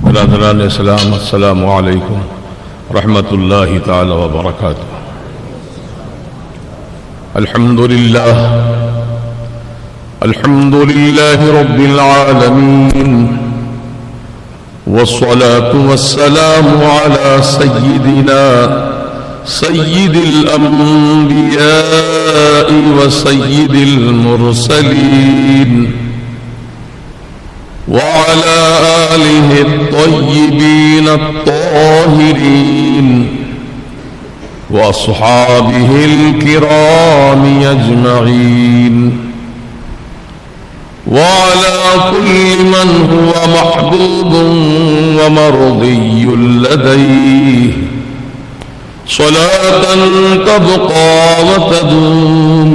برادران اسلام، السلام علیکم رحمۃ اللہ تعالی وبرکاتہ۔ الحمد للہ رب العالمین، والصلاة والسلام على سیدنا سید الانبیاء وسید المرسلین وعلى آلہ الطیبین الطاہرین واصحابہ الکرام اجمعین وعلى كل من هو محبوب ومرضي لديه صلاة تبقى وتدوم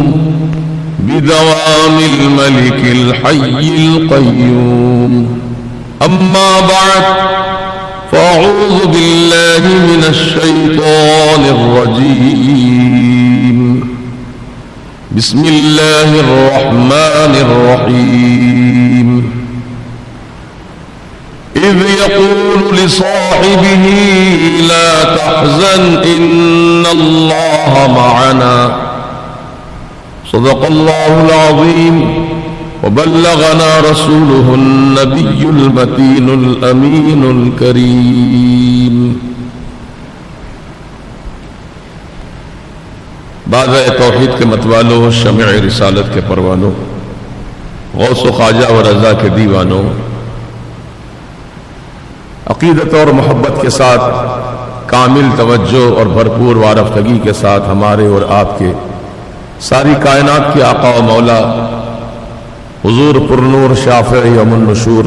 بدوام الملك الحي القيوم. أما بعد، فأعوذ بالله من الشيطان الرجيم. بسم الله الرحمن الرحيم. إذ يقول لصاحبه لا تحزن إن الله معنا. صدق الله العظيم وبلغنا رسوله النبي المتين الأمين الكريم. بعد توحید کے متوالوں، شمع رسالت کے پروانوں، غوث و خواجہ و رضا کے دیوانوں، عقیدت اور محبت کے ساتھ کامل توجہ اور بھرپور وارفتگی کے ساتھ ہمارے اور آپ کے ساری کائنات کے آقا و مولا حضور پرنور شافع یوم النشور،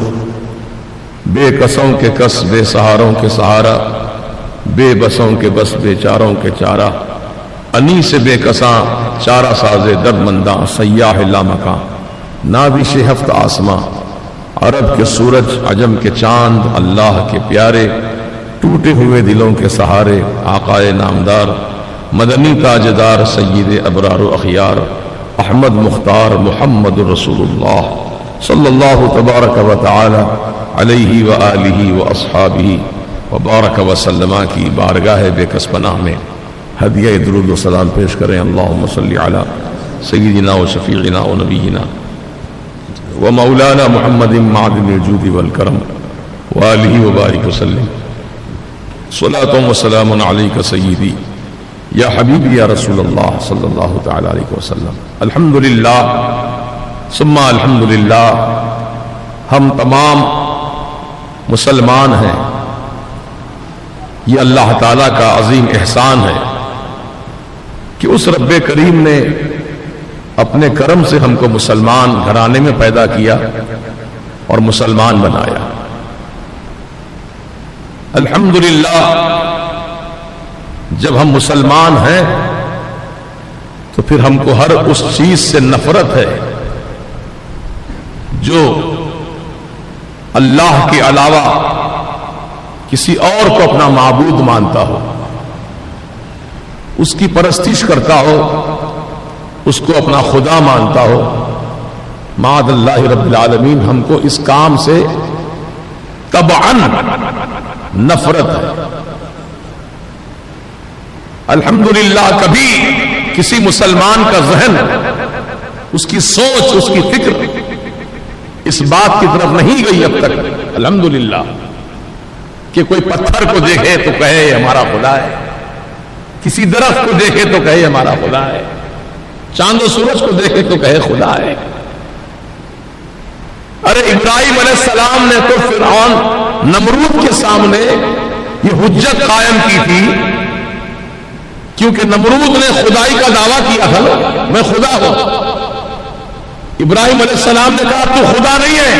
بے کسوں کے کس، بے سہاروں کے سہارا، بے بسوں کے بس، بے چاروں کے چارہ، انی سے بے کساں چارہ سازے درد منداں، سیاح لامکاں، نابش ہفت آسماں، عرب کے سورج، عجم کے چاند، اللہ کے پیارے، ٹوٹے ہوئے دلوں کے سہارے، آقائے نامدار، مدنی تاجدار، سید ابرار و اخیار، احمد مختار محمد رسول اللہ صلی اللہ تبارک و تعالی علیہ وآلہ واصحابہ وبارک وسلم کی بارگاہ بے کس پناہ میں ہدیہ درود و سلام پیش کریں. اللہم صلی علی سیدنا و شفیعنا و نبینا و مولانا محمد معدن الجود والکرم وآلہ وبارک وسلم. صلاۃ و سلام علیک سیدی یا حبیبی یا رسول اللہ صلی اللہ تعالی علیہ وسلم. الحمدللہ ثم الحمدللہ، ہم تمام مسلمان ہیں. یہ اللہ تعالیٰ کا عظیم احسان ہے کہ اس رب کریم نے اپنے کرم سے ہم کو مسلمان گھرانے میں پیدا کیا اور مسلمان بنایا. الحمدللہ جب ہم مسلمان ہیں تو پھر ہم کو ہر اس چیز سے نفرت ہے جو اللہ کے علاوہ کسی اور کو اپنا معبود مانتا ہو، اس کی پرستش کرتا ہو، اس کو اپنا خدا مانتا ہو. معاذ اللہ رب العالمین، ہم کو اس کام سے طبعاً نفرت ہے. الحمدللہ کبھی کسی مسلمان کا ذہن، اس کی سوچ، اس کی فکر اس بات کی طرف نہیں گئی اب تک الحمدللہ کہ کوئی پتھر کو دیکھے تو کہے ہمارا خدا ہے، کسی درخت کو دیکھے تو کہے ہمارا خدا ہے، چاند و سورج کو دیکھے تو کہے خدا ہے. ارے ابراہیم علیہ السلام نے تو فرعون نمرود کے سامنے یہ حجت قائم کی تھی، کیونکہ نمرود نے خدائی کا دعویٰ کیا تھا، میں خدا ہوں. ابراہیم علیہ السلام نے کہا تو خدا نہیں ہے،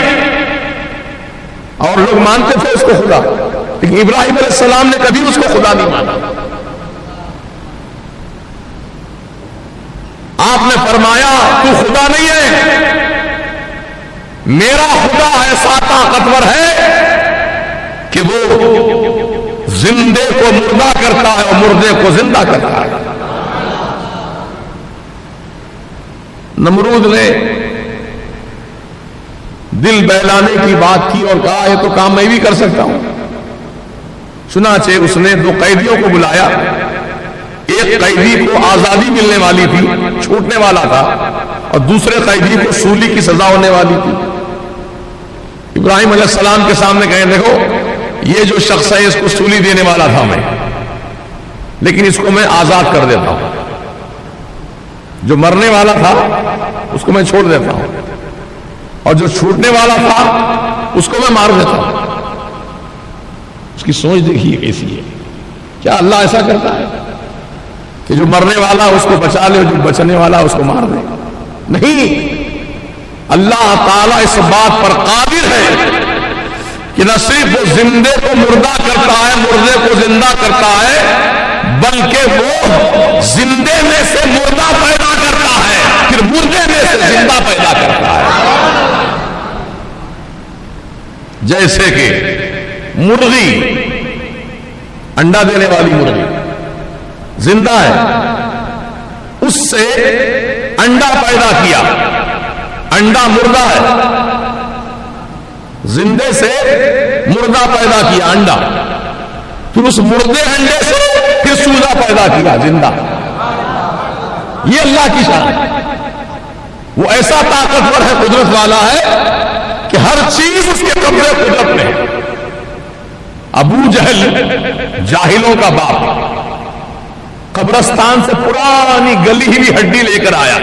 اور لوگ مانتے تھے اس کو خدا، لیکن ابراہیم علیہ السلام نے کبھی اس کو خدا نہیں مانا. آپ نے فرمایا تو خدا نہیں ہے، میرا خدا ایسا طاقتور ہے کہ وہ زندے کو مردہ کرتا ہے اور مردے کو زندہ کرتا ہے. نمرود نے دل بہلانے کی بات کی اور کہا یہ تو کام میں بھی کر سکتا ہوں. چنانچہ اس نے 2 قیدیوں کو بلایا. ایک قیدی کو آزادی ملنے والی تھی، چھوٹنے والا تھا، اور دوسرے قیدی کو سولی کی سزا ہونے والی تھی. ابراہیم علیہ السلام کے سامنے کہیں دیکھو یہ جو شخص ہے اس کو سولی دینے والا تھا میں، لیکن اس کو میں آزاد کر دیتا ہوں. جو مرنے والا تھا اس کو میں چھوڑ دیتا ہوں، اور جو چھوٹنے والا تھا اس کو میں مار دیتا ہوں. اس کی سوچ دیکھیے کیسی ہے. کیا اللہ ایسا کرتا ہے کہ جو مرنے والا اس کو بچا لے، جو بچنے والا اس کو مار دے؟ نہیں، اللہ تعالیٰ اس بات پر قادر ہے کہ نہ صرف وہ زندے کو مردہ کرتا ہے، مردے کو زندہ کرتا ہے، بلکہ وہ زندے میں سے مردہ پیدا کرتا ہے، پھر مردے میں سے زندہ پیدا کرتا ہے. جیسے کہ مرغی، انڈا دینے والی مرغی زندہ ہے، اس سے انڈا پیدا کیا، انڈا مردہ ہے، زندے سے مردہ پیدا کیا انڈا، پھر اس مردے انڈے سے پھر سوزا پیدا کیا زندہ. یہ اللہ کی شان ہے. وہ ایسا طاقتور ہے، قدرت والا ہے کہ ہر چیز اس کے قبضے قدرت میں ہے. ابو جہل جاہلوں کا باپ قبرستان سے پرانی گلی ہوئی ہڈی لے کر آیا،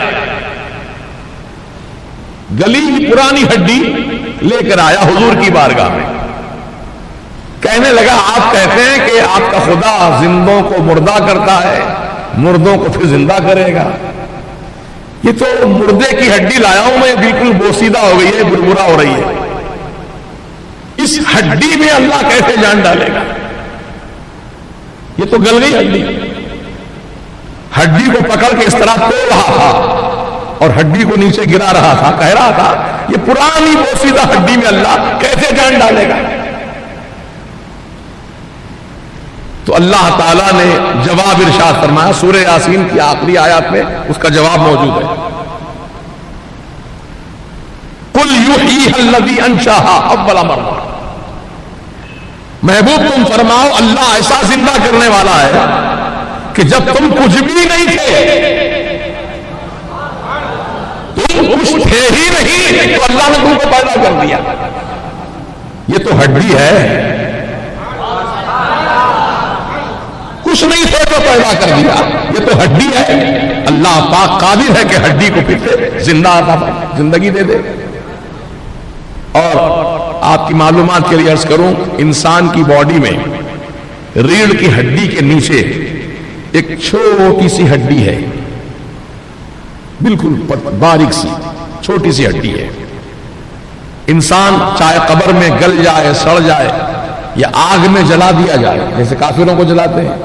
گلی ہوئی پرانی ہڈی لے کر آیا حضور کی بارگاہ میں. کہنے لگا آپ کہتے ہیں کہ آپ کا خدا زندوں کو مردہ کرتا ہے، مردوں کو پھر زندہ کرے گا. یہ تو مردے کی ہڈی لایا ہوں میں، بالکل بوسیدہ ہو گئی ہے، بربرا ہو رہی ہے. اس ہڈی میں اللہ کیسے جان ڈالے گا؟ یہ تو گل گئی ہڈی. ہڈی کو پکڑ کے اس طرح توڑ رہا تھا اور ہڈی کو نیچے گرا رہا تھا، کہہ رہا تھا یہ پرانی بوسیدہ ہڈی میں اللہ کیسے جان ڈالے گا؟ تو اللہ تعالیٰ نے جواب ارشاد فرمایا، سورہ یاسین کی آخری آیات میں اس کا جواب موجود ہے. قُلْ يُحْيِيهَا الَّذِي أَنشَأَهَا أَوَّلَ مَرَّةٍ. محبوب تم فرماؤ اللہ ایسا زندہ کرنے والا ہے کہ جب تم کچھ بھی نہیں تھے، تم کچھ تھے ہی نہیں، تو اللہ نے تم کو پیدا کر دیا. یہ تو ہڈی ہے، کچھ نہیں تھے تو پیدا کر دیا. یہ تو ہڈی ہے. اللہ پاک قادر ہے کہ ہڈی کو پھر زندہ زندگی دے دے. اور آپ کی معلومات کے لیے عرض کروں، انسان کی باڈی میں ریڑھ کی ہڈی کے نیچے ایک چھوٹی سی ہڈی ہے، بالکل باریک سی چھوٹی سی ہڈی ہے. انسان چاہے قبر میں گل جائے، سڑ جائے، یا آگ میں جلا دیا جائے جیسے کافروں کو جلاتے ہیں،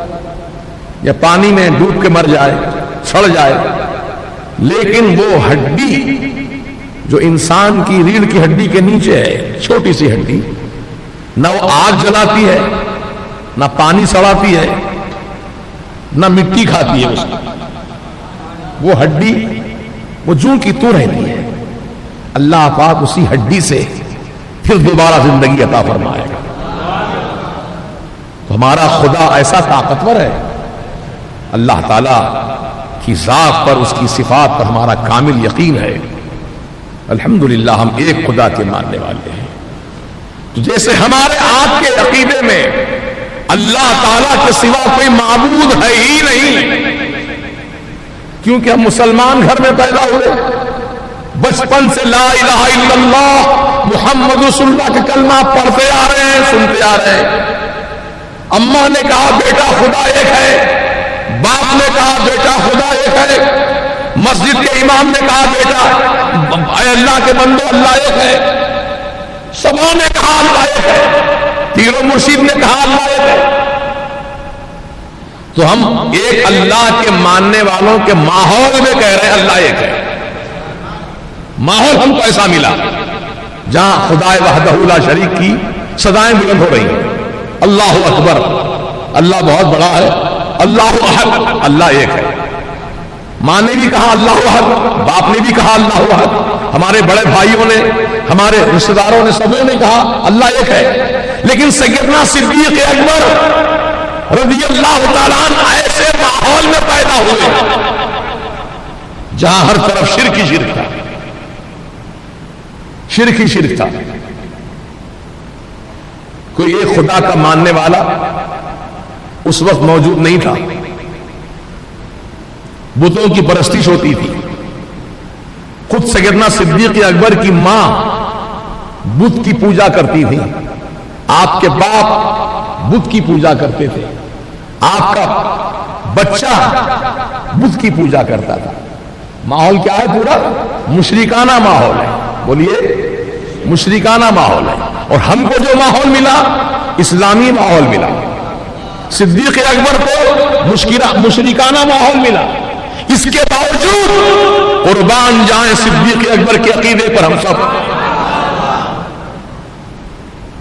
یا پانی میں ڈوب کے مر جائے، سڑ جائے، لیکن وہ ہڈی جو انسان کی ریڑھ کی ہڈی کے نیچے ہے، چھوٹی سی ہڈی، نہ وہ آگ جلاتی ہے، نہ پانی سڑاتی ہے، نہ مٹی کھاتی ہے. اس کی وہ ہڈی وہ جوں کی تو رہتی ہے. اللہ پاک اسی ہڈی سے پھر دوبارہ زندگی عطا فرمائے گا. تو ہمارا خدا ایسا طاقتور ہے. اللہ تعالیٰ کی ذات پر، اس کی صفات پر ہمارا کامل یقین ہے. الحمدللہ ہم ایک خدا کے ماننے والے ہیں. تو جیسے ہمارے آپ کے عقیدے میں اللہ تعالیٰ کے سوا کوئی معبود ہے ہی نہیں، کیونکہ ہم مسلمان گھر میں پیدا ہوئے، بچپن سے لا الہ الا اللہ محمد رسول اللہ کے کلمہ پڑھتے آ رہے ہیں، سنتے آ رہے ہیں. اماں نے کہا بیٹا خدا ایک ہے، باپ نے کہا بیٹا خدا ایک ہے، مسجد کے امام نے کہا بیٹا اے اللہ کے بندو اللہ ایک ہے، سبوں نے کہا اللہ ایک ہے، پیر و مرشد نے کہا اللہ ایک ہے. تو ہم ایک اللہ کے ماننے والوں کے ماحول میں کہہ رہے ہیں اللہ ایک ہے. ماحول ہم کو ایسا ملا جہاں خدا وحدہ لا شریک کی صدائیں بلند ہو رہی ہیں. اللہ اکبر، اللہ بہت بڑا ہے، اللہ احد، اللہ ایک ہے. ماں نے بھی کہا اللہ احد، باپ نے بھی کہا اللہ احد، ہمارے بڑے بھائیوں نے، ہمارے رشتہ داروں نے، سب نے کہا اللہ ایک ہے. لیکن سیدنا صدیق اکبر رضی اللہ تعالیٰ عنہ ایسے ماحول میں پیدا ہوئے جہاں ہر طرف شرک ہی شرک تھا، شرک ہی شرک تھا. کوئی ایک خدا کا ماننے والا اس وقت موجود نہیں تھا. بتوں کی پرستش ہوتی تھی. خود سیدنا صدیق اکبر کی ماں بت کی پوجا کرتی تھی، آپ کے باپ بت کی پوجا کرتے تھے، آپ کا بچہ بت کی پوجا کرتا تھا. ماحول کیا ہے؟ پورا مشرکانہ ماحول ہے. بولیے، مشرکانہ ماحول ہے. اور ہم کو جو ماحول ملا اسلامی ماحول ملا. صدیق اکبر کو مشرکانہ ماحول ملا. اس کے باوجود قربان جائیں صدیق اکبر کے عقیدے پر ہم سب.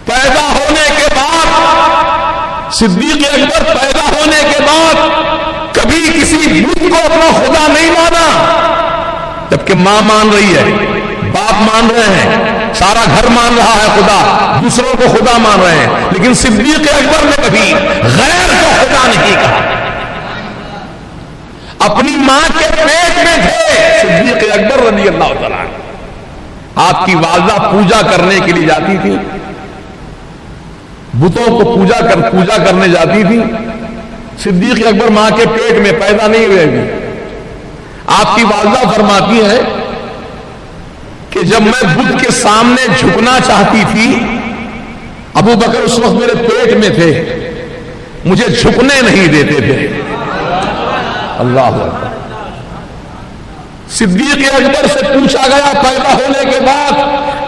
پیدا ہونے کے بعد صدیق اکبر پیدا ہونے کے بعد کبھی کسی بت کو اپنا خدا نہیں مانا، جبکہ ماں مان رہی ہے، باپ مان رہے ہیں، سارا گھر مان رہا ہے خدا، دوسروں کو خدا مان رہے ہیں. لیکن صدیق اکبر نے کبھی غیر کو خدا نہیں کہا. اپنی ماں کے پیٹ میں تھے صدیق اکبر رضی اللہ تعالیٰ عنہ. آپ کی والدہ پوجا کرنے کے لیے جاتی تھی، بتوں کو پوجا کرنے جاتی تھی. صدیق اکبر ماں کے پیٹ میں پیدا نہیں ہوئے گی. آپ کی والدہ فرماتی ہے کہ جب میں بت کے سامنے جھکنا چاہتی تھی، ابو بکر اس وقت میرے پیٹ میں تھے، مجھے جھکنے نہیں دیتے تھے. اللہ اکبر. صدیق اکبر سے پوچھا گیا پیدا ہونے کے بعد،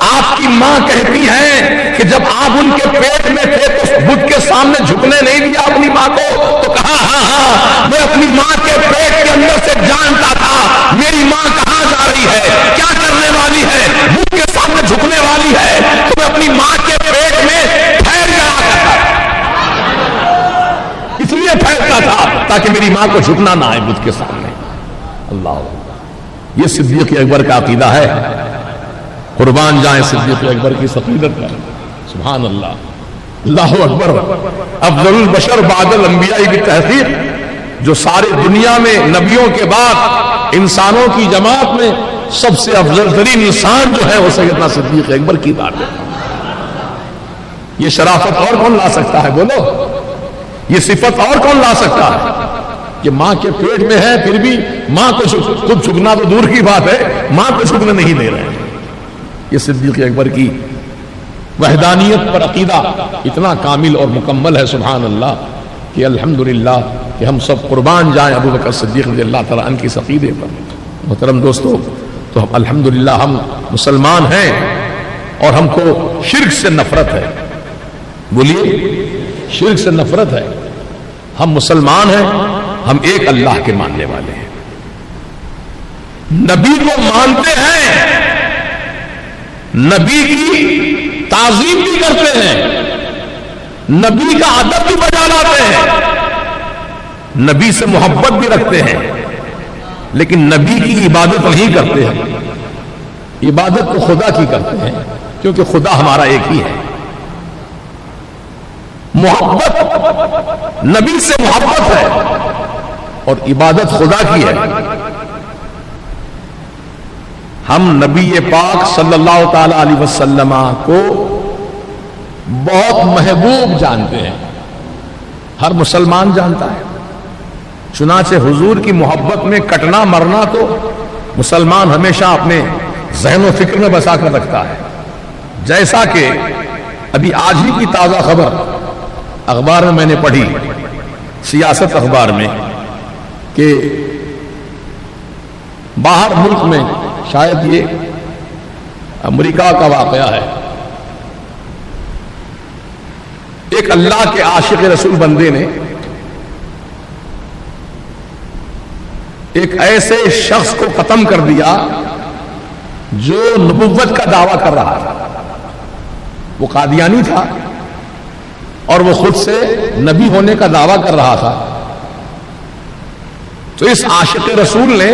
آپ کی ماں کہتی ہیں کہ جب آپ ان کے پیٹ میں تھے تو بت کے سامنے جھکنے نہیں دیا اپنی ماں کو؟ تو کہا ہاں میں اپنی ماں کے پیٹ کے اندر سے جانتا تھا میری ماں کہاں جا رہی ہے، کیا کرنے والی ہے، بت کے سامنے جھکنے والی ہے، تو میں اپنی ماں کے پیٹ میں ٹھہر گیا کرتا تھا. اس لیے ٹھہرتا تھا تاکہ میری ماں کو جھکنا نہ آئے بت کے سامنے. اللہ، یہ صدیق اکبر کا عقیدہ ہے. قربان جائیں صدیق اکبر کی عقیدت پر. سبحان اللہ، اللہ اکبر. افضل البشر بعد الانبیاء کی تحقیق، جو سارے دنیا میں نبیوں کے بعد انسانوں کی جماعت میں سب سے افضل ترین انسان جو ہے وہ سیدنا صدیق اکبر کی بات ہے. یہ شرافت اور کون لا سکتا ہے؟ بولو، یہ صفت اور کون لا سکتا ہے؟ کہ ماں کے پیٹ میں ہے پھر بھی ماں کو خود جھکنا تو دور کی بات ہے، ماں کو جھکنے نہیں دے رہے. یہ صدیق اکبر کی وحدانیت پر عقیدہ اتنا کامل اور مکمل ہے سبحان اللہ کہ الحمدللہ کہ ہم سب قربان جائیں ابو بکر صدیق رضی اللہ تعالیٰ عنہ کی عقیدے پر. محترم دوستو، تو ہم الحمدللہ ہم مسلمان ہیں اور ہم کو شرک سے نفرت ہے. بولیے، شرک سے نفرت ہے. ہم مسلمان ہیں، ہم ایک اللہ کے ماننے والے ہیں، نبی کو مانتے ہیں، نبی کی تعظیم بھی کرتے ہیں، نبی کا ادب بھی بجا لاتے ہیں، نبی سے محبت بھی رکھتے ہیں، لیکن نبی کی عبادت نہیں کرتے ہیں. عبادت تو خدا کی کرتے ہیں کیونکہ خدا ہمارا ایک ہی ہے. محبت نبی سے محبت ہے اور عبادت خدا کی ہے. ہم نبی پاک صلی اللہ تعالی علیہ وسلم کو بہت محبوب جانتے ہیں، ہر مسلمان جانتا ہے. چنانچہ حضور کی محبت میں کٹنا مرنا تو مسلمان ہمیشہ اپنے ذہن و فکر میں بسا کر رکھتا ہے. جیسا کہ ابھی آج ہی کی تازہ خبر اخبار میں نے پڑھی، سیاست اخبار میں، کہ باہر ملک میں، شاید یہ امریکہ کا واقعہ ہے، ایک اللہ کے عاشق رسول بندے نے ایک ایسے شخص کو ختم کر دیا جو نبوت کا دعویٰ کر رہا تھا. وہ قادیانی تھا اور وہ خود سے نبی ہونے کا دعویٰ کر رہا تھا. تو اس عاشق رسول نے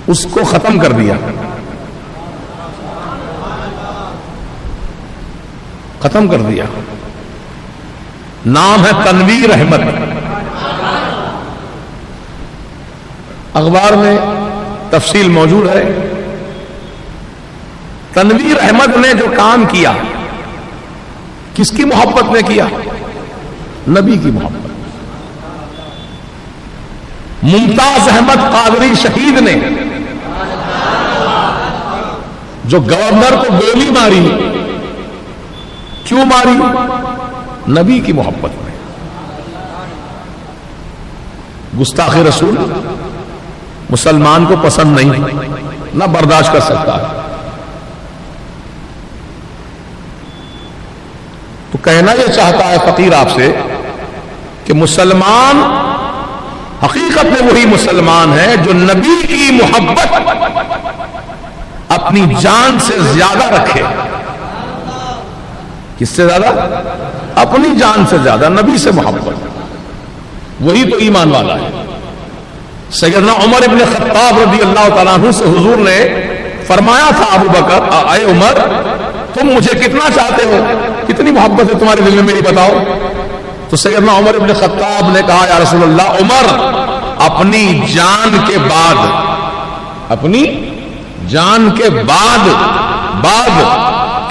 اس کو ختم کر دیا، ختم کر دیا. نام ہے تنویر احمد. اخبار میں تفصیل موجود ہے. تنویر احمد نے جو کام کیا کس کی محبت میں کیا؟ نبی کی محبت. ممتاز احمد قادری شہید نے جو گورنر کو گولی ماری، کیوں ماری؟ نبی کی محبت میں. گستاخ رسول مسلمان کو پسند نہیں، نہ برداشت کر سکتا ہے. تو کہنا یہ چاہتا ہے فقیر آپ سے کہ مسلمان حقیقت میں وہی مسلمان ہے جو نبی کی محبت اپنی جان سے زیادہ رکھے. کس سے زیادہ؟ اپنی جان سے زیادہ نبی سے محبت. وہی تو ایمان والا ہے. سیدنا عمر ابن خطاب رضی اللہ تعالیٰ عنہ سے حضور نے فرمایا تھا ابو بکر، اے عمر تم مجھے کتنا چاہتے ہو، کتنی محبت ہے تمہارے دل میں میری، بتاؤ. تو سیدنا عمر ابن خطاب نے کہا یا رسول اللہ، عمر اپنی جان کے بعد، اپنی جان کے بعد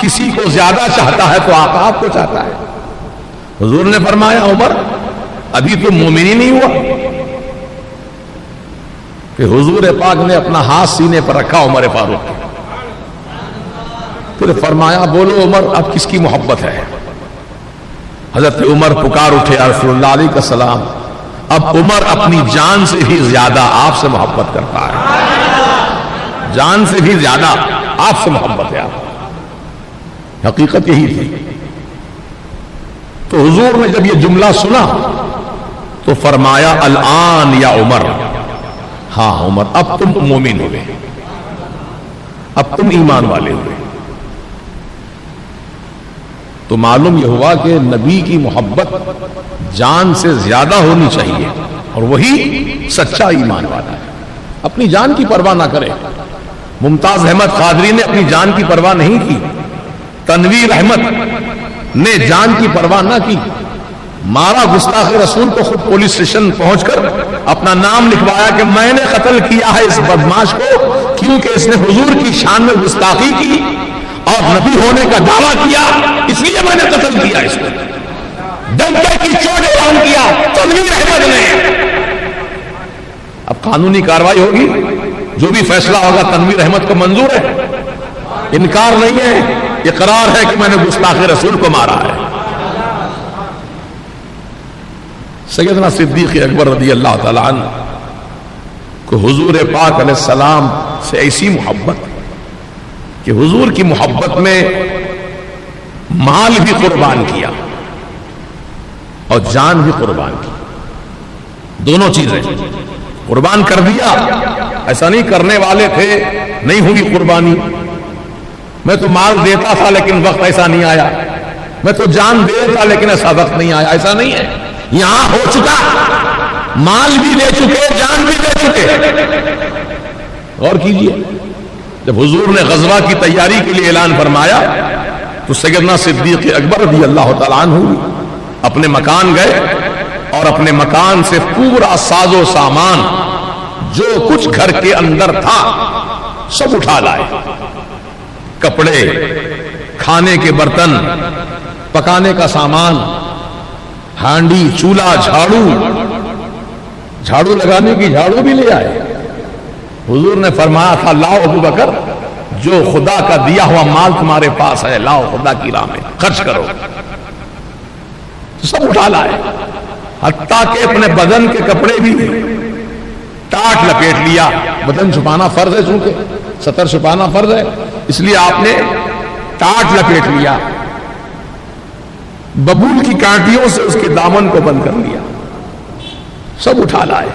کسی کو زیادہ چاہتا ہے تو آقا آپ کو چاہتا ہے. حضور نے فرمایا عمر ابھی تو مومن ہی نہیں ہوا. کہ حضور پاک نے اپنا ہاتھ سینے پر رکھا عمر فاروق کے، پھر فرمایا بولو عمر اب کس کی محبت ہے؟ حضرت عمر پکار اٹھے یا رسول اللہ علیہ السلام، اب عمر اپنی جان سے بھی زیادہ آپ سے محبت کرتا ہے. جان سے بھی زیادہ آپ سے محبت ہے. آپ حقیقت یہی تھی. تو حضور نے جب یہ جملہ سنا تو فرمایا الآن یا عمر، ہاں عمر اب تم مومن ہوئے، اب تم ایمان والے ہوئے. تو معلوم یہ ہوا کہ نبی کی محبت جان سے زیادہ ہونی چاہیے، اور وہی سچا ایمان والا ہے. اپنی جان کی پرواہ نہ کرے. ممتاز احمد قادری نے اپنی جان کی پرواہ نہیں کی، تنویر احمد نے جان کی پرواہ نہ کی. مارا گستاخ رسول کو، خود پولیس اسٹیشن پہنچ کر اپنا نام لکھوایا کہ میں نے قتل کیا ہے اس بدماش کو، کیونکہ اس نے حضور کی شان میں گستاخی کی اور نبی ہونے کا دعویٰ کیا، اس لیے میں نے قتل کیا اس کو. ڈنکے کی چوٹ اعلان کیا تنویر احمد نے. اب قانونی کارروائی ہوگی، جو بھی فیصلہ ہوگا تنویر احمد کو منظور ہے، انکار نہیں ہے، اقرار ہے کہ میں نے گستاخ رسول کو مارا ہے. سیدنا صدیق اکبر رضی اللہ تعالی عنہ کو حضور پاک علیہ السلام سے ایسی محبت کہ حضور کی محبت میں مال بھی قربان کیا اور جان بھی قربان کی. دونوں چیزیں قربان کر دیا. ایسا نہیں کرنے والے تھے نہیں ہوئی قربانی، میں تو مال دیتا تھا لیکن وقت ایسا نہیں آیا، میں تو جان دیتا لیکن ایسا وقت نہیں آیا. ایسا نہیں ہے. یہاں ہو چکا، مال بھی دے چکے، جان بھی دے چکے. غور کیجئے، جب حضور نے غزوہ کی تیاری کے لیے اعلان فرمایا تو سیدنا صدیق اکبر رضی اللہ تعالیٰ عنہ اپنے مکان گئے اور اپنے مکان سے پورا ساز و سامان جو کچھ گھر کے اندر تھا سب اٹھا لائے. کپڑے، کھانے کے برتن، پکانے کا سامان، ہانڈی، چولہا، جھاڑو لگانے کی جھاڑو بھی لے آئے. حضور نے فرمایا تھا لاؤ ابو بکر، جو خدا کا دیا ہوا مال تمہارے پاس ہے لاؤ، خدا کی راہ میں خرچ کرو. تو سب اٹھا لائے، حتیٰ کہ اپنے بدن کے کپڑے بھی ٹاٹ لپیٹ لیا. بدن چھپانا فرض ہے، چونکہ ستر چھپانا فرض ہے، اس لیے آپ نے ٹاٹ لپیٹ لیا. ببول کی کانٹیوں سے اس کے دامن کو بند کر لیا. سب اٹھا لائے.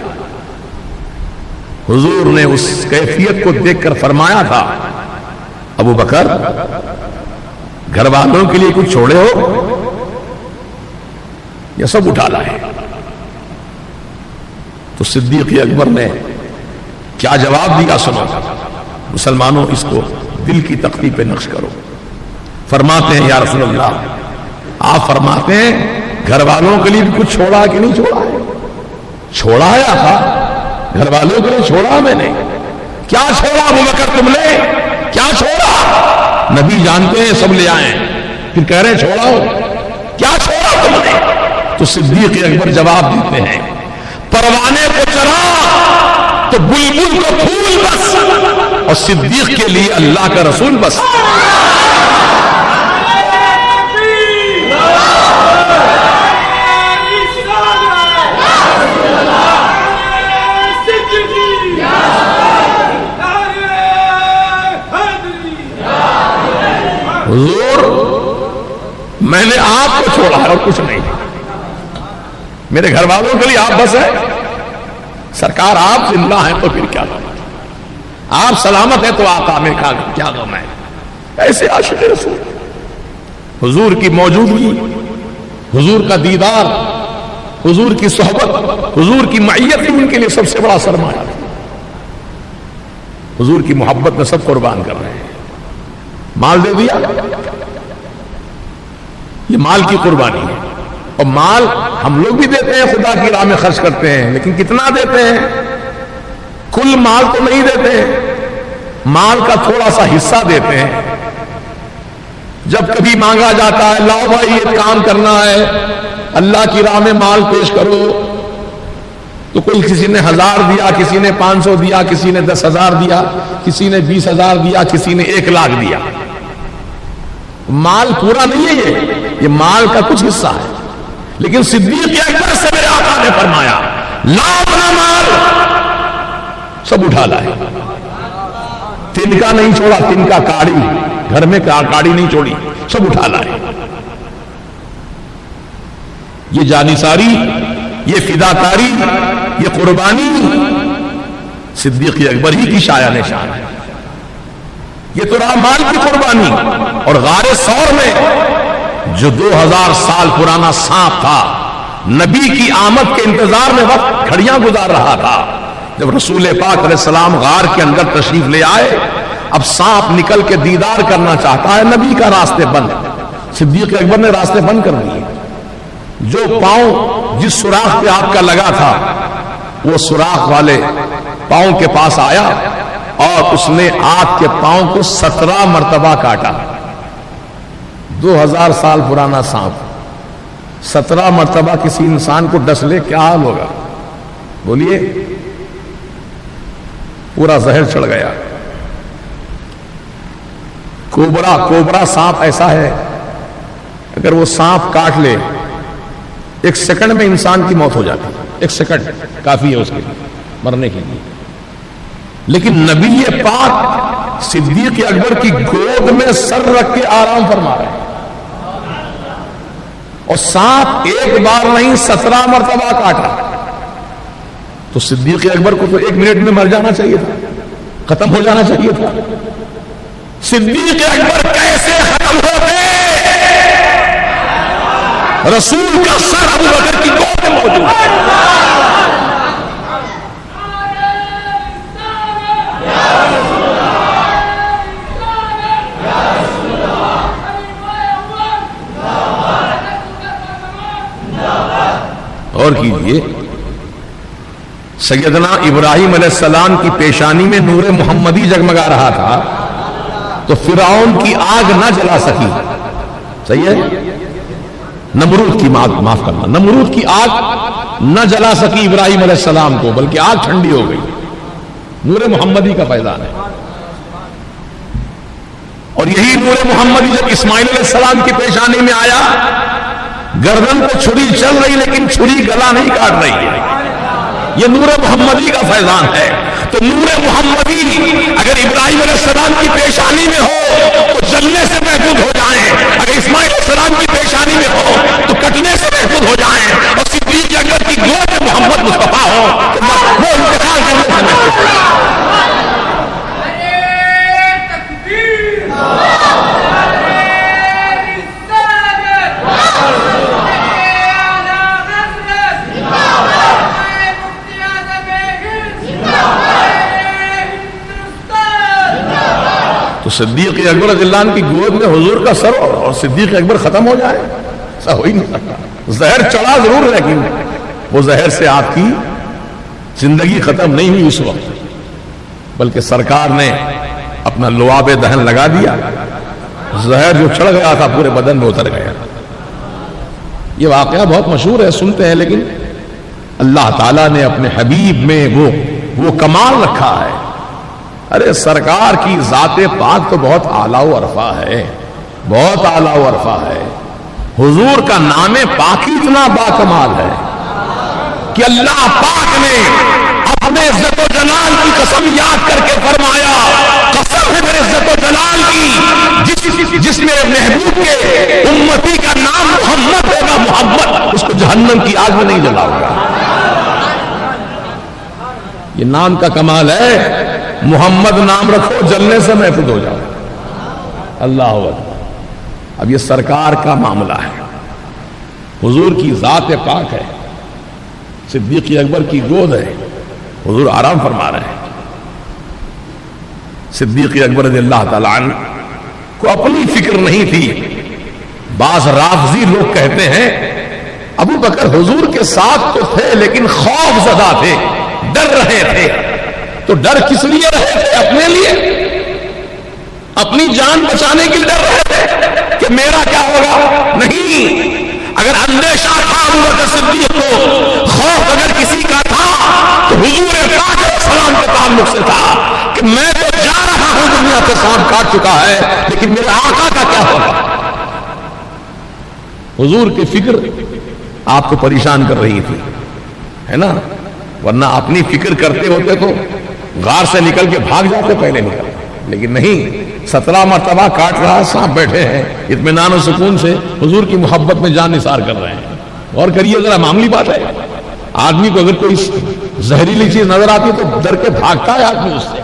حضور نے اس کیفیت کو دیکھ کر فرمایا تھا ابو بکر گھر والوں کے لیے کچھ چھوڑے ہو؟ یہ سب اٹھا لائے. تو صدیق اکبر نے کیا جواب دیا سنو. مسلمانوں اس کو دل کی تختی پہ نقش کرو. فرماتے ہیں یا رسول اللہ, آپ فرماتے ہیں گھر والوں کے لیے بھی کچھ چھوڑا کہ نہیں چھوڑا ہے؟ چھوڑا ہے آقا, گھر والوں کے لیے چھوڑا میں نے. کیا چھوڑا ابو بکر تم نے, کیا چھوڑا؟ نبی جانتے ہیں سب لے آئے, پھر کہہ رہے ہیں چھوڑا ہو, کیا چھوڑا تم نے؟ تو صدیق اکبر جواب دیتے ہیں پروانے کو چرا تو بلبل کو پھول بس, اور صدیق کے لیے اللہ کا رسول بس. حضور میں نے آپ کو چھوڑا ہے اور کچھ نہیں, میرے گھر والوں کے لیے آپ بس ہے. سرکار آپ زندہ ہیں تو پھر کیا غم, آپ سلامت ہیں تو آقا میں کیا غم ہے. ایسے عاشق رسول, حضور کی موجودگی, حضور کا دیدار, حضور کی صحبت, حضور کی معیت ان کے لیے سب سے بڑا سرمایہ. حضور کی محبت میں سب قربان کر رہے ہیں. مال دے دیا, یہ مال کی قربانی ہے. اور مال ہم لوگ بھی دیتے ہیں, خدا کی راہ میں خرچ کرتے ہیں, لیکن کتنا دیتے ہیں؟ کل مال تو نہیں دیتے, مال کا تھوڑا سا حصہ دیتے ہیں. جب کبھی مانگا جاتا ہے لاؤ بھائی یہ کام کرنا ہے, اللہ کی راہ میں مال پیش کرو, تو کوئی کسی نے 1000 دیا, کسی نے 500 دیا, کسی نے 10,000 دیا, کسی نے 20,000 دیا, کسی نے 1 لاکھ دیا. مال پورا نہیں ہے, یہ مال کا کچھ حصہ ہے. لیکن صدیق اکبر سے میرے آقا نے فرمایا لا اپنا مال, سب اٹھا لائے. تنکا نہیں چھوڑا, تنکا کاڑی, گھر میں کاڑی نہیں چھوڑی, سب اٹھا لائے. یہ جانثاری, یہ فداکاری, یہ قربانی صدیق اکبر ہی کی شایہ نشان ہے. یہ تو رہا مال کی قربانی. اور غار ثور میں جو 2000 سال پرانا سانپ تھا, نبی کی آمد کے انتظار میں وقت گھڑیاں گزار رہا تھا. جب رسول پاک علیہ السلام غار کے اندر تشریف لے آئے, اب سانپ نکل کے دیدار کرنا چاہتا ہے, نبی کا راستے بند. صدیق اکبر نے راستے بند کر دیے. جو پاؤں جس سوراخ پہ آپ کا لگا تھا, وہ سوراخ والے پاؤں کے پاس آیا اور اس نے آپ کے پاؤں کو 17 مرتبہ کاٹا. 2000 سال پرانا سانپ 17 مرتبہ کسی انسان کو ڈس لے, کیا حال ہوگا؟ بولیے. پورا زہر چڑھ گیا. کوبرا سانپ ایسا ہے, اگر وہ سانپ کاٹ لے 1 سیکنڈ میں انسان کی موت ہو جاتی ہے. 1 سیکنڈ کافی ہے اس کے لیے مرنے کے لیے. لیکن نبی پاک صدیق اکبر کی گود میں سر رکھ کے آرام فرما رہے ہیں, اور سانپ 1 بار نہیں 17 مرتبہ کاٹا. تو صدیق اکبر کو تو 1 منٹ میں مر جانا چاہیے تھا, ختم ہو جانا چاہیے تھا. صدیق اکبر کیسے ختم ہوتے؟ رسول کا سر ابو بکر کی گود میں موجود ہے. اور کیجئے, سیدنا ابراہیم علیہ السلام کی پیشانی میں نور محمدی جگمگا رہا تھا, تو فرعون کی آگ نہ جلا سکی. صحیح ہے. نمرود کی معاف کرنا, نمرود کی آگ نہ جلا سکی ابراہیم علیہ السلام کو, بلکہ آگ ٹھنڈی ہو گئی. نور محمدی کا فیضان ہے. اور یہی نور محمدی جب اسماعیل علیہ السلام کی پیشانی میں آیا, گردن پہ چھری چل رہی لیکن چھری گلا نہیں کاٹ رہی ہے. یہ نور محمدی کا فیضان ہے. تو نور محمدی اگر ابراہیم علیہ السلام کی پیشانی میں ہو تو جلنے سے محفوظ ہو جائیں, اگر اسماعیل علیہ السلام کی پیشانی میں ہو تو کٹنے سے محفوظ ہو جائیں, اور صدیق اکبر کی گود میں محمد مصطفیٰ ہو تو وہ انتقال کرنے سے محفوظ ہو جائیں. صدیق اکبر رضی اللہ عنہ کی گود میں حضور کا سر اور صدیق اکبر ختم ہو جائے، ایسا ہو ہی نہیں سکتا۔ زہر چڑھا ضرور، لیکن وہ زہر سے آپ کی زندگی ختم نہیں ہوئی اس وقت، بلکہ سرکار نے اپنا لعاب دہن لگا دیا، زہر جو چڑھ گیا تھا پورے بدن میں اتر گیا۔ یہ واقعہ بہت مشہور ہے، سنتے ہیں، لیکن اللہ تعالیٰ نے اپنے حبیب میں وہ کمال رکھا ہے۔ ارے سرکار کی ذات پاک تو بہت اعلیٰ و عرفہ ہے، بہت اعلیٰ و عرفہ ہے۔ حضور کا نام پاک ہی اتنا باکمال ہے کہ اللہ پاک نے اپنے عزت و جلال کی قسم یاد کر کے فرمایا، قسم ہے میرے عزت و جلال کی جس میرے محبوب کے امتی کا نام محمد ہوگا، محمد اس کو جہنم کی آگ میں نہیں جلاؤں گا۔ یہ نام کا کمال ہے، محمد نام رکھو جلنے سے محفوظ ہو جاؤ۔ اللہ اکبر۔ اب یہ سرکار کا معاملہ ہے، حضور کی ذات پاک ہے، صدیق اکبر کی گود ہے، حضور آرام فرما رہے ہیں۔ صدیق اکبر رضی اللہ تعالیٰ عنہ کو اپنی فکر نہیں تھی۔ بعض رافضی لوگ کہتے ہیں ابو بکر حضور کے ساتھ تو تھے لیکن خوف زدہ تھے، ڈر رہے تھے۔ تو ڈر کس لیے رہے تھے؟ اپنے لیے، اپنی جان بچانے کے لیے ڈر رہے تھے کہ میرا کیا ہوگا؟ نہیں، اگر اندیشہ تھا ابو بکر صدیق کو، خوف اگر کسی کا تھا تو حضور پاک علیہ السلام کے تعلق سے تھا کہ میں تو جا رہا ہوں، دنیا سے سانپ کاٹ چکا ہے، لیکن میرے آقا کا کیا ہوگا؟ حضور کی فکر آپ کو پریشان کر رہی تھی، ہے نا؟ ورنہ اپنی فکر کرتے ہوتے تو غار سے نکل کے بھاگ جاتے پہلے نکل، لیکن نہیں، 17 مرتبہ کاٹ رہا، سانپ بیٹھے ہیں، اطمینان و سکون سے حضور کی محبت میں جان نثار کر رہے ہیں۔ اور کریے ذرا، معمولی بات ہے، آدمی کو اگر کوئی زہریلی چیز نظر آتی ہے تو ڈر کے بھاگتا ہے آدمی اس سے،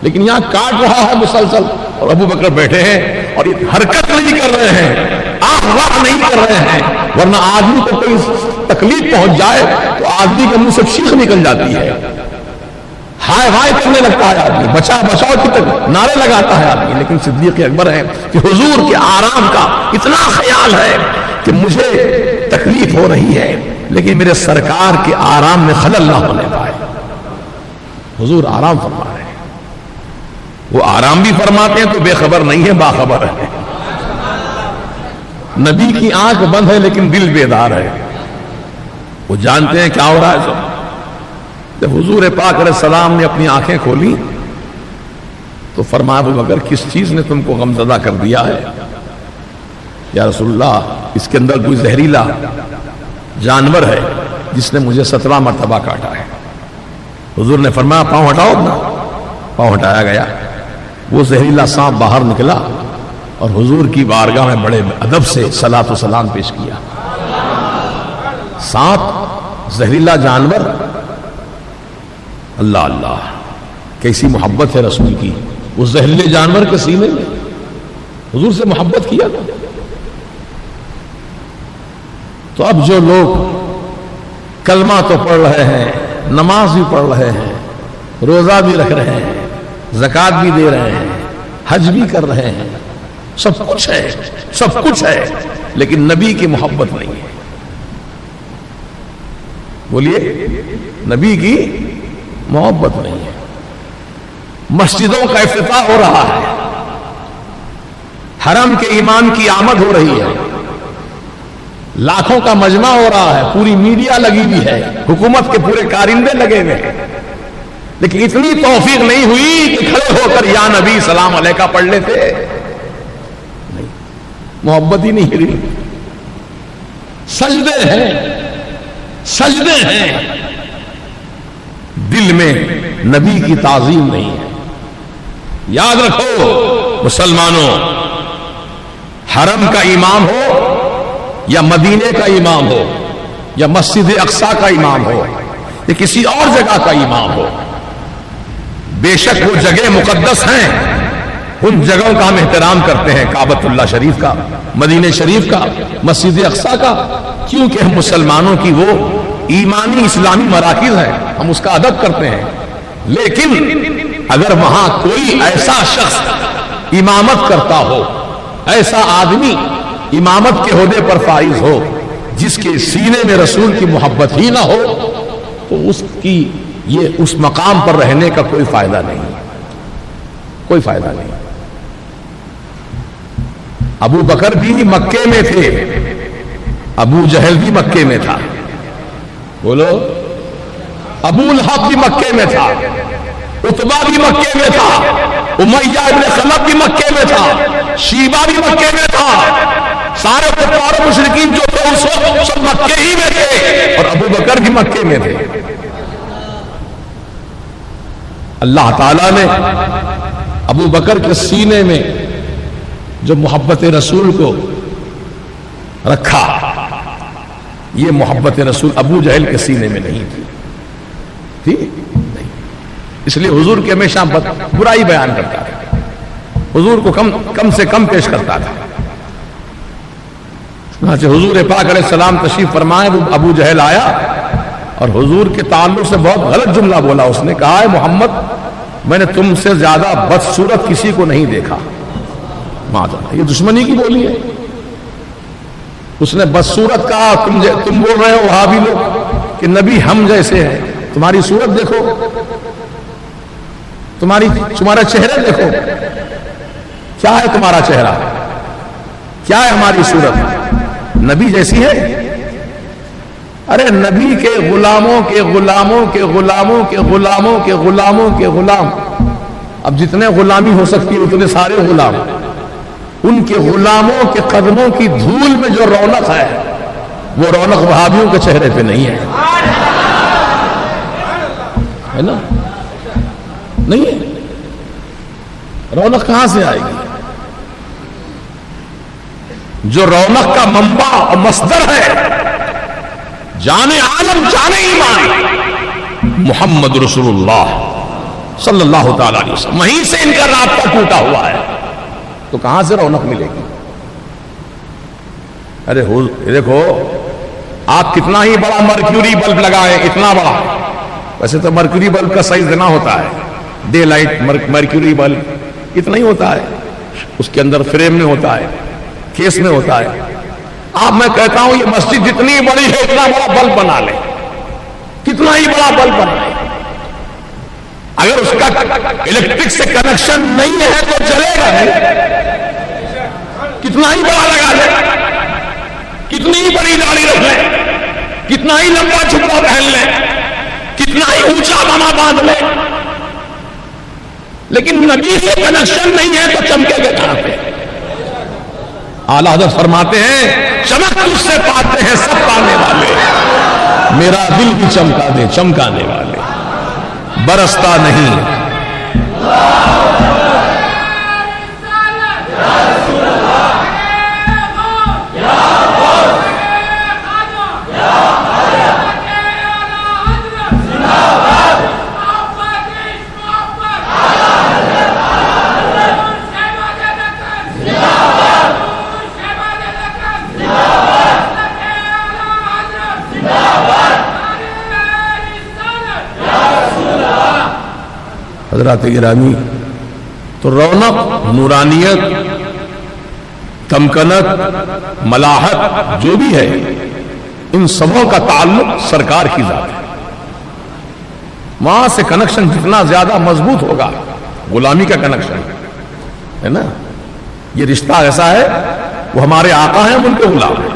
لیکن یہاں کاٹ رہا ہے مسلسل اور ابو بکر بیٹھے ہیں اور یہ حرکت نہیں کر رہے ہیں، آنکھ واہ نہیں کر رہے ہیں، ورنہ آدمی کو کوئی تکلیف پہنچ جائے تو آدمی کے منہ سے چیخ نکل جاتی ہے، ہائے ہائے کرنے لگتا ہے آدمی، بچا بچاؤ کی تک نعرے لگاتا ہے آدمی۔ لیکن صدیق اکبر ہے کہ حضور کے آرام کا اتنا خیال ہے کہ مجھے تکلیف ہو رہی ہے لیکن میرے سرکار کے آرام میں خلل نہ ہونے پائے۔ حضور آرام فرما رہے ہیں، وہ آرام بھی فرماتے ہیں تو بے خبر نہیں ہے، باخبر ہے۔ نبی کی آنکھ بند ہے لیکن دل بیدار ہے، وہ جانتے ہیں کیا ہو رہا ہے سب۔ جب حضور پاک علیہ السلام نے اپنی آنکھیں کھولی تو فرمایا ابو بکر کس چیز نے تم کو غمزدہ کر دیا ہے؟ یا رسول اللہ اس کے اندر کوئی زہریلا جانور ہے جس نے مجھے 17 مرتبہ کاٹا ہے۔ حضور نے فرمایا پاؤں ہٹاؤ اپنا، پاؤں ہٹایا گیا، وہ زہریلا سانپ باہر نکلا اور حضور کی بارگاہ میں بڑے ادب سے صلاۃ و سلام پیش کیا۔ سانپ، زہریلا جانور، اللہ اللہ کیسی محبت ہے رسول کی، اس زہریلے جانور کے سینے میں حضور سے محبت کیا تھا۔ تو اب جو لوگ کلمہ تو پڑھ رہے ہیں، نماز بھی پڑھ رہے ہیں، روزہ بھی رکھ رہے ہیں، زکوٰۃ بھی دے رہے ہیں، حج بھی کر رہے ہیں، سب کچھ ہے، سب کچھ ہے، لیکن نبی کی محبت نہیں ہے۔ بولیے، نبی کی محبت نہیں ہے۔ مسجدوں کا افتتاح ہو رہا ہے، حرم کے امام کی آمد ہو رہی ہے، لاکھوں کا مجمع ہو رہا ہے، پوری میڈیا لگی ہوئی ہے، حکومت کے پورے کارندے لگے ہوئے ہیں، لیکن اتنی توفیق نہیں ہوئی کہ کھڑے ہو کر یا نبی سلام علیکہ پڑھ لیتے، نہیں، محبت ہی نہیں رہی۔ سجدے ہیں، سجدے ہیں، دل میں نبی کی تعظیم نہیں ہے۔ یاد رکھو مسلمانوں، حرم کا امام ہو یا مدینے کا امام ہو یا مسجد اقصی کا امام ہو یا کسی اور جگہ کا امام ہو، بے شک وہ جگہ مقدس ہیں، ان جگہوں کا ہم احترام کرتے ہیں، کعبۃ اللہ شریف کا، مدینہ شریف کا، مسجد اقصی کا، کیونکہ ہم مسلمانوں کی وہ ایمانی اسلامی مراکز ہیں، ہم اس کا ادب کرتے ہیں۔ لیکن اگر وہاں کوئی ایسا شخص امامت کرتا ہو، ایسا آدمی امامت کے عہدے پر فائز ہو جس کے سینے میں رسول کی محبت ہی نہ ہو تو اس مقام پر رہنے کا کوئی فائدہ نہیں، کوئی فائدہ نہیں۔ ابو بکر بھی مکے میں تھے، ابو جہل بھی مکے میں تھا، بولو، ابو لہب بھی مکے میں تھا، عتبہ بھی مکے میں تھا، امیہ ابن خلف بھی مکے میں تھا، شیبہ بھی مکے میں تھا، سارے کفار و مشرکین جو تھے اس وقت سب مکے ہی میں تھے، اور ابو بکر بھی مکے میں تھے۔ اللہ تعالیٰ نے ابو بکر کے سینے میں جو محبت رسول کو رکھا، یہ محبت رسول ابو جہل کے سینے میں نہیں تھی نہیں، اس لیے حضور کے ہمیشہ برائی بیان کرتا تھا، حضور کو کم سے کم پیش کرتا تھا۔ حضور پاک علیہ السلام تشریف فرمائے، ابو جہل آیا اور حضور کے تعلق سے بہت غلط جملہ بولا، اس نے کہا ہے محمد میں نے تم سے زیادہ بدصورت کسی کو نہیں دیکھا، یہ دشمنی کی بولی ہے۔ اس نے بدصورت کہا، تم بول رہے ہو وہابی لوگ کہ نبی ہم جیسے ہیں، تمہاری صورت دیکھو، تمہارا چہرہ دیکھو، کیا ہے تمہارا چہرہ، کیا ہے ہماری صورت، نبی جیسی ہے؟ ارے نبی کے غلاموں کے غلاموں کے غلاموں کے غلاموں کے غلاموں کے غلام، اب جتنے غلامی ہو سکتی ہے اتنے سارے غلام، ان کے غلاموں کے قدموں کی دھول میں جو رونق ہے وہ رونق وہابیوں کے چہرے پہ نہیں ہے نا، نہیں ہے، رونق کہاں سے آئے گی؟ جو رونق کا منبع اور مصدر ہے، جانے عالم جانے ایمان محمد رسول اللہ صلی اللہ تعالی علیہ وسلم، وہیں سے ان کا رابطہ ٹوٹا ہوا ہے، تو کہاں سے رونق ملے گی؟ ارے دیکھو، آپ کتنا ہی بڑا مرکیوری بلب لگائیں، اتنا بڑا، ویسے تو مرکیوری بلب کا سائز اتنا ہوتا ہے، ڈے لائٹ مرکیوری بلب اتنا ہی ہوتا ہے، اس کے اندر فریم میں ہوتا ہے، کیس میں ہوتا ہے۔ آپ میں کہتا ہوں یہ مسجد جتنی بڑی ہے اتنا بڑا بلب بنا لے، کتنا ہی بڑا بلب بنا لے، اگر اس کا الیکٹرک سے کنیکشن نہیں ہے تو چلے گا نہیں، کتنا ہی بڑا لگا لے، کتنی ہی بڑی داڑھی رکھ لے، کتنا ہی لمبا چھپا پہن لے، کتنا ہی اونچا بنا باندھ لے، لیکن نبی سے کنیکشن نہیں ہے تو چمکے گے کہاں پہ؟ اعلیٰ حضرت فرماتے ہیں چمک تجھ سے پاتے ہیں سب پانے والے، میرا دل بھی چمکا دے چمکانے والے، برستا نہیں۔ حضرات گرامی، تو رونق، نورانیت، تمکنت، ملاحت جو بھی ہے، ان سبوں کا تعلق سرکار کی ذات ہے، وہاں سے کنیکشن جتنا زیادہ مضبوط ہوگا، غلامی کا کنیکشن ہے نا، یہ رشتہ ایسا ہے، وہ ہمارے آقا ہیں، ان کے غلام ہیں،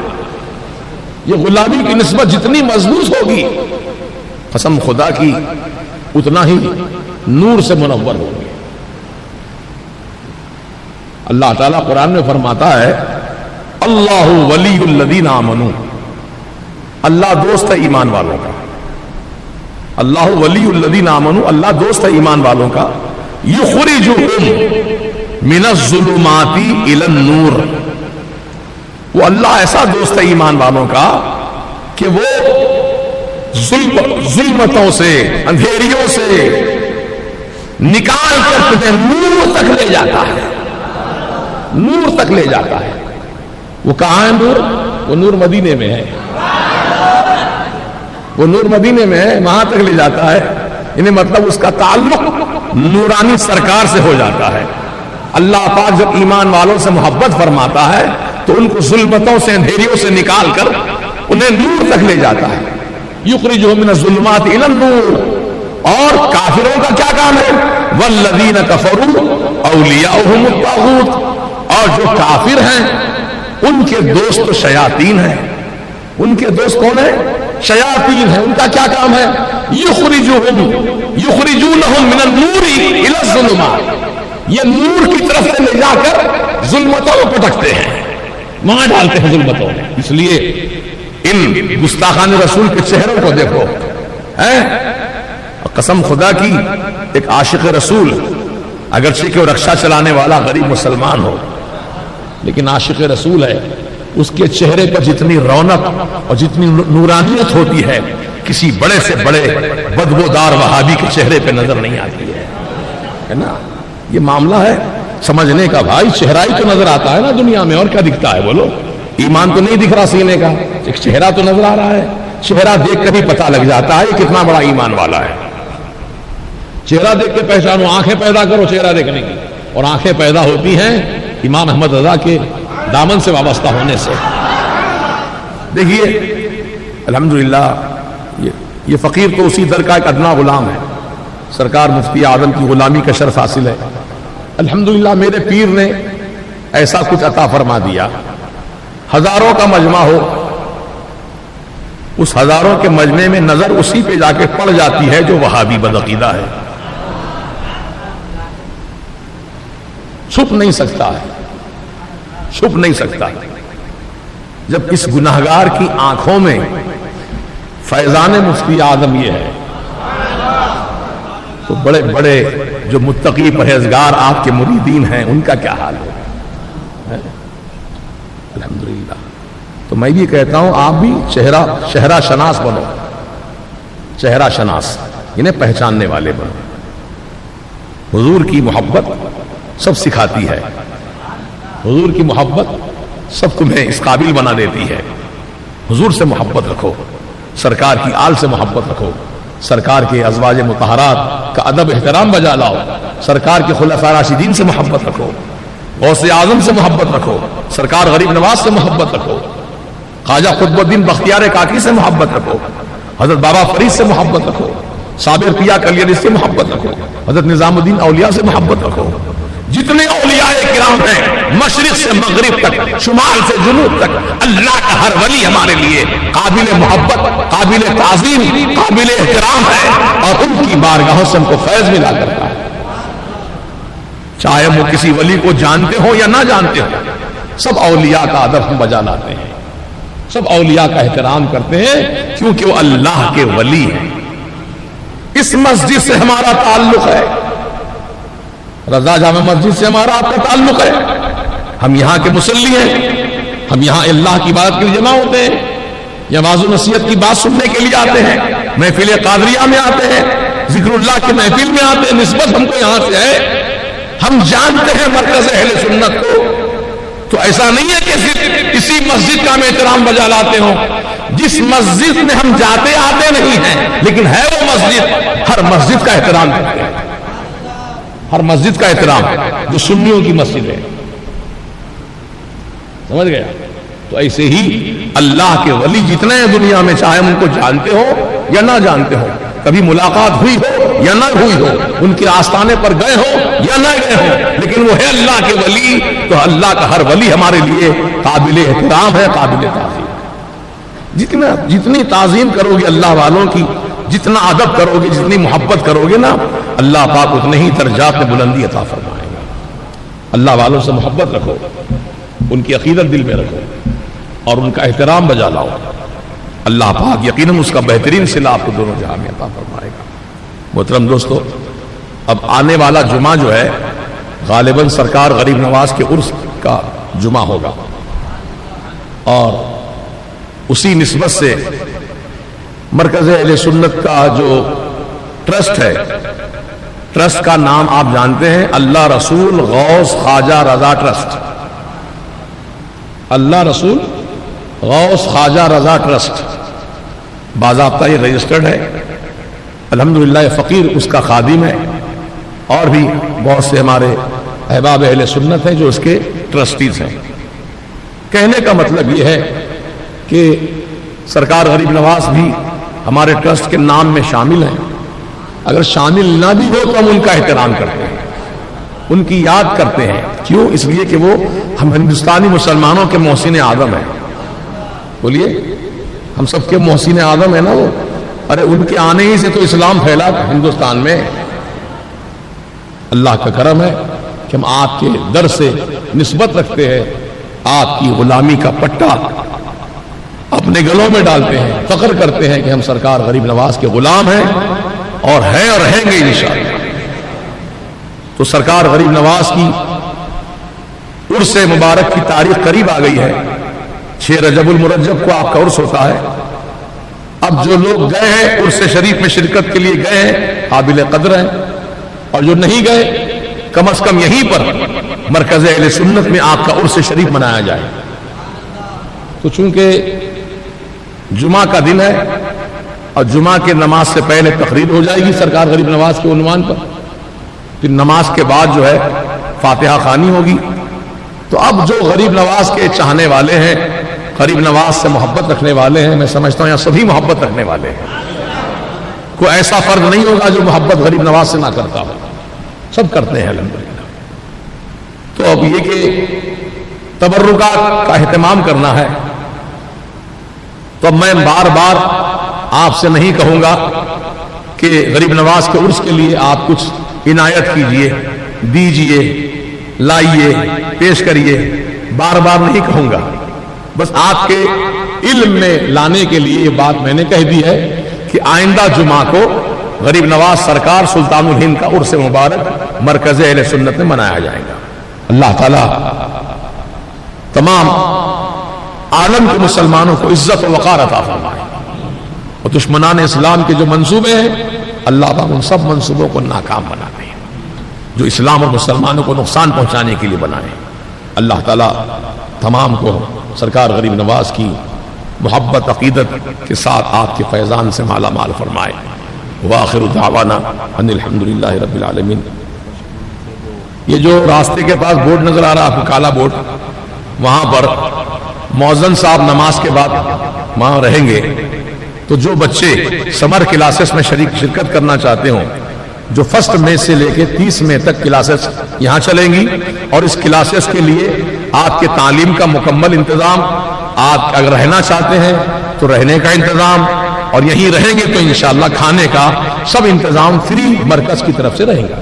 یہ غلامی کی نسبت جتنی مضبوط ہوگی قسم خدا کی اتنا ہی نور سے منور ہوگی۔ اللہ تعالیٰ قرآن میں فرماتا ہے اللہ ولی الذین آمنوا، اللہ دوست ہے ایمان والوں کا، اللہ ولی الذین آمنوا، اللہ دوست ہے ایمان والوں کا، یخرجہم من الظلمات الی النور، وہ اللہ ایسا دوست ہے ایمان والوں کا کہ وہ ظلمتوں سے، اندھیریوں سے نکال کر تمہیں نور تک لے جاتا ہے، نور تک لے جاتا ہے۔ وہ کہاں ہے نور؟ وہ نور مدینے میں ہے، وہ نور مدینے میں ہے، وہاں تک لے جاتا ہے، یعنی مطلب اس کا تعلق نورانی سرکار سے ہو جاتا ہے۔ اللہ پاک جب ایمان والوں سے محبت فرماتا ہے تو ان کو ظلمتوں سے اندھیریوں سے نکال کر انہیں نور تک لے جاتا ہے. یخرجہم من الظلمات الی النور. اور کافروں کا کیا کام ہے؟ والذین کفروا اولیاؤہم الطاغوت. اور جو کافر ہیں ان کے دوست تو شیاطین ہیں. ان کے دوست کون ہیں؟ شیاطین ہیں. ان کا کیا کام ہے؟ یخرجونہم من النور الی الظلمات. یہ نور کی طرف سے لے جا کر ظلمتوں کو پٹکتے ہیں, وہاں ڈالتے ہیں ظلمتوں میں. اس لیے ان گستاخان رسول کے چہروں کو دیکھو. قسم خدا کی, ایک عاشق رسول اگرچہ کہ وہ رکشا چلانے والا غریب مسلمان ہو, لیکن عاشق رسول ہے, اس کے چہرے پر جتنی رونق اور جتنی نورانیت ہوتی ہے کسی بڑے سے بڑے بدبودار وہابی کے چہرے پہ نظر نہیں آتی ہے نا. یہ معاملہ ہے سمجھنے کا بھائی. چہرہ ہی تو نظر آتا ہے نا دنیا میں, اور کیا دکھتا ہے بولو؟ ایمان تو نہیں دکھ رہا سینے کا, ایک چہرہ تو نظر آ رہا ہے. چہرہ دیکھ کر ہی پتہ لگ جاتا ہے کتنا بڑا ایمان والا ہے. چہرہ دیکھ کے پہچانو, آنکھیں پیدا کرو چہرہ دیکھنے کی, اور آنکھیں پیدا ہوتی ہیں امام احمد رضا کے دامن سے وابستہ ہونے سے. دیکھیے الحمدللہ یہ فقیر تو اسی در کا ایک ادنا غلام ہے. سرکار مفتی اعظم کی غلامی کا شرف حاصل ہے. الحمدللہ میرے پیر نے ایسا کچھ عطا فرما دیا. ہزاروں کا مجمع ہو, اس ہزاروں کے مجمع میں نظر اسی پہ جا کے پڑ جاتی ہے جو وہابی بدعقیدہ ہے. چھپ نہیں سکتا ہے, چھپ نہیں سکتا. جب اس گناہگار کی آنکھوں میں فیضان مفتی اعظم یہ ہے تو بڑے بڑے جو متقی پرہیزگار آپ کے مریدین ہیں ان کا کیا حال ہوگا؟ الحمدللہ. تو میں بھی کہتا ہوں آپ بھی چہرہ شناس بنو, چہرہ شناس انہیں پہچاننے والے بنو. حضور کی محبت سب سکھاتی ہے, حضور کی محبت سب تمہیں اس قابل بنا دیتی ہے. حضور سے محبت رکھو, سرکار کی آل سے محبت رکھو, سرکار کے ازواج مطہرات کا ادب احترام بجا لاؤ, سرکار کے خلفاء راشدین سے محبت رکھو, غوث اعظم سے محبت رکھو, سرکار غریب نواز سے محبت رکھو, خواجہ قطب الدین بختیار کاکی سے محبت رکھو, حضرت بابا فرید سے محبت رکھو, صابر پیا کلیری سے محبت رکھو, حضرت نظام الدین اولیاء سے محبت رکھو. جتنے اولیاء کرام ہیں مشرق سے مغرب تک, شمال سے جنوب تک, اللہ کا ہر ولی ہمارے لیے قابل محبت, قابل تعظیم, قابل احترام ہے, اور ان کی بارگاہوں سے ہم کو فیض ملا کرتا ہے. چاہے وہ کسی ولی کو جانتے ہو یا نہ جانتے ہو, سب اولیاء کا ادب ہم بجا لاتے ہیں, سب اولیاء کا احترام کرتے ہیں کیونکہ وہ اللہ کے ولی ہیں. اس مسجد سے ہمارا تعلق ہے, رضا جامع مسجد سے ہمارا آپ کا تعلق ہے. ہم یہاں کے مصلی ہیں, ہم یہاں اللہ کی بات کے لیے جمع ہوتے ہیں, یا واضح نصیحت کی بات سننے کے لیے آتے ہیں, محفل قادریہ میں آتے ہیں, ذکر اللہ کی محفل میں آتے ہیں. نسبت ہم کو یہاں سے ہے, ہم جانتے ہیں مرکز اہل سنت کو. تو ایسا نہیں ہے کہ صرف اسی مسجد کا ہم احترام بجا لاتے ہوں. جس مسجد میں ہم جاتے آتے نہیں ہیں لیکن ہے وہ مسجد, ہر مسجد کا احترام کرتے ہیں, ہر مسجد کا احترام, جو سنیوں کی مسجد ہے. سمجھ گیا؟ تو ایسے ہی اللہ کے ولی جتنے ہیں دنیا میں, چاہے ان کو جانتے ہو یا نہ جانتے ہو, کبھی ملاقات ہوئی ہو یا نہ ہوئی ہو, ان کے آستانے پر گئے ہو یا نہ گئے ہو, لیکن وہ ہے اللہ کے ولی. تو اللہ کا ہر ولی ہمارے لیے قابل احترام ہے, قابل تعظیم. جتنی تعظیم کرو گے اللہ والوں کی, جتنا ادب کرو گے, جتنی محبت کرو گے نا, اللہ پاک اتنے ہی درجات میں بلندی عطا فرمائے گا. اللہ والوں سے محبت رکھو, ان کی عقیدت دل میں رکھو, اور ان کا احترام بجا لاؤ. اللہ پاک یقیناً اس کا بہترین صلہ آپ کو دونوں جہاں میں عطا فرمائے گا. محترم دوستو, اب آنے والا جمعہ جو ہے غالباً سرکار غریب نواز کے عرس کا جمعہ ہوگا, اور اسی نسبت سے مرکز اہل سنت کا جو ٹرسٹ ہے, ٹرسٹ کا نام آپ جانتے ہیں اللہ رسول غوث خواجہ رضا ٹرسٹ. اللہ رسول غوث خواجہ رضا ٹرسٹ باضابطہ یہ رجسٹرڈ ہے. الحمدللہ فقیر اس کا خادم ہے, اور بھی بہت سے ہمارے احباب اہل سنت ہیں جو اس کے ٹرسٹیز ہیں۔ کہنے کا مطلب یہ ہے کہ سرکار غریب نواز بھی ہمارے ٹرسٹ کے نام میں شامل ہیں، اگر شامل نہ بھی ہو تو ہم ان کا احترام کرتے ہیں، ان کی یاد کرتے ہیں۔ کیوں؟ اس لیے کہ وہ ہم ہندوستانی مسلمانوں کے محسن اعظم ہیں۔ بولیے، ہم سب کے محسن اعظم ہیں نا وہ۔ ارے ان کے آنے ہی سے تو اسلام پھیلا ہندوستان میں۔ اللہ کا کرم ہے کہ ہم آپ کے در سے نسبت رکھتے ہیں، آپ کی غلامی کا پٹا اپنے گلوں میں ڈالتے ہیں، فخر کرتے ہیں کہ ہم سرکار غریب نواز کے غلام ہیں اور ہیں اور رہیں گے انشاءاللہ۔ تو سرکار غریب نواز کی عرس مبارک کی تاریخ قریب آ گئی ہے۔ 6 رجب المرجب کو آپ کا عرس ہوتا ہے۔ اب جو لوگ گئے ہیں عرس شریف میں شرکت کے لیے گئے ہیں، قابل قدر ہیں، اور جو نہیں گئے کم از کم یہیں پر مرکز اہل سنت میں آپ کا عرس شریف منایا جائے۔ تو چونکہ جمعہ کا دن ہے اور جمعہ کے نماز سے پہلے تقریر ہو جائے گی سرکار غریب نواز کے عنوان پر، پھر نماز کے بعد جو ہے فاتحہ خوانی ہوگی۔ تو اب جو غریب نواز کے چاہنے والے ہیں، غریب نواز سے محبت رکھنے والے ہیں، میں سمجھتا ہوں یہاں سبھی محبت رکھنے والے ہیں، کوئی ایسا فرد نہیں ہوگا جو محبت غریب نواز سے نہ کرتا ہو، سب کرتے ہیں الحمدللہ۔ تو اب یہ کہ تبرکات کا اہتمام کرنا ہے، تو اب میں بار بار آپ سے نہیں کہوں گا کہ غریب نواز کے عرس کے لیے آپ کچھ عنایت کیجئے، دیجئے، لائیے، پیش کریے، بار بار نہیں کہوں گا۔ بس آپ کے علم میں لانے کے لیے یہ بات میں نے کہہ دی ہے کہ آئندہ جمعہ کو غریب نواز سرکار سلطان الہند کا عرس مبارک مرکز اہل سنت میں منایا جائے گا۔ اللہ تعالیٰ تمام عالم کے مسلمانوں کو عزت و وقار عطا فرمائے، اور دشمنان اسلام کے جو منصوبے ہیں اللہ پاک ان سب منصوبوں کو ناکام بنا دے جو اسلام اور مسلمانوں کو نقصان پہنچانے کے لیے بنائے۔ اللہ تعالیٰ تمام کو سرکار غریب نواز کی محبت عقیدت کے ساتھ آپ کے فیضان سے مالا مال فرمائے۔ وآخر دعوانا ان الحمدللہ رب العالمین۔ یہ جو راستے کے پاس بورڈ نظر آ رہا آپ کو، کالا بورڈ، وہاں پر مؤذن صاحب نماز کے بعد وہاں رہیں گے، تو جو بچے سمر کلاسز میں شرکت کرنا چاہتے ہوں، جو فرسٹ مئی سے لے کے 30 مئی تک کلاسز یہاں چلیں گی، اور اس کلاسز کے لیے آپ کے تعلیم کا مکمل انتظام، آپ اگر رہنا چاہتے ہیں تو رہنے کا انتظام، اور یہیں رہیں گے تو انشاءاللہ کھانے کا سب انتظام فری مرکز کی طرف سے رہیں گا۔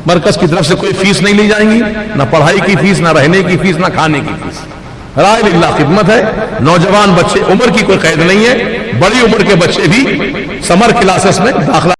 مرکز کی طرف سے کوئی فیس نہیں لی جائیں گی، نہ پڑھائی کی فیس، نہ رہنے کی فیس، نہ کھانے کی فیس۔ رائے للہ خدمت ہے۔ نوجوان بچے، عمر کی کوئی قید نہیں ہے، بڑی عمر کے بچے بھی سمر کلاسز میں داخلہ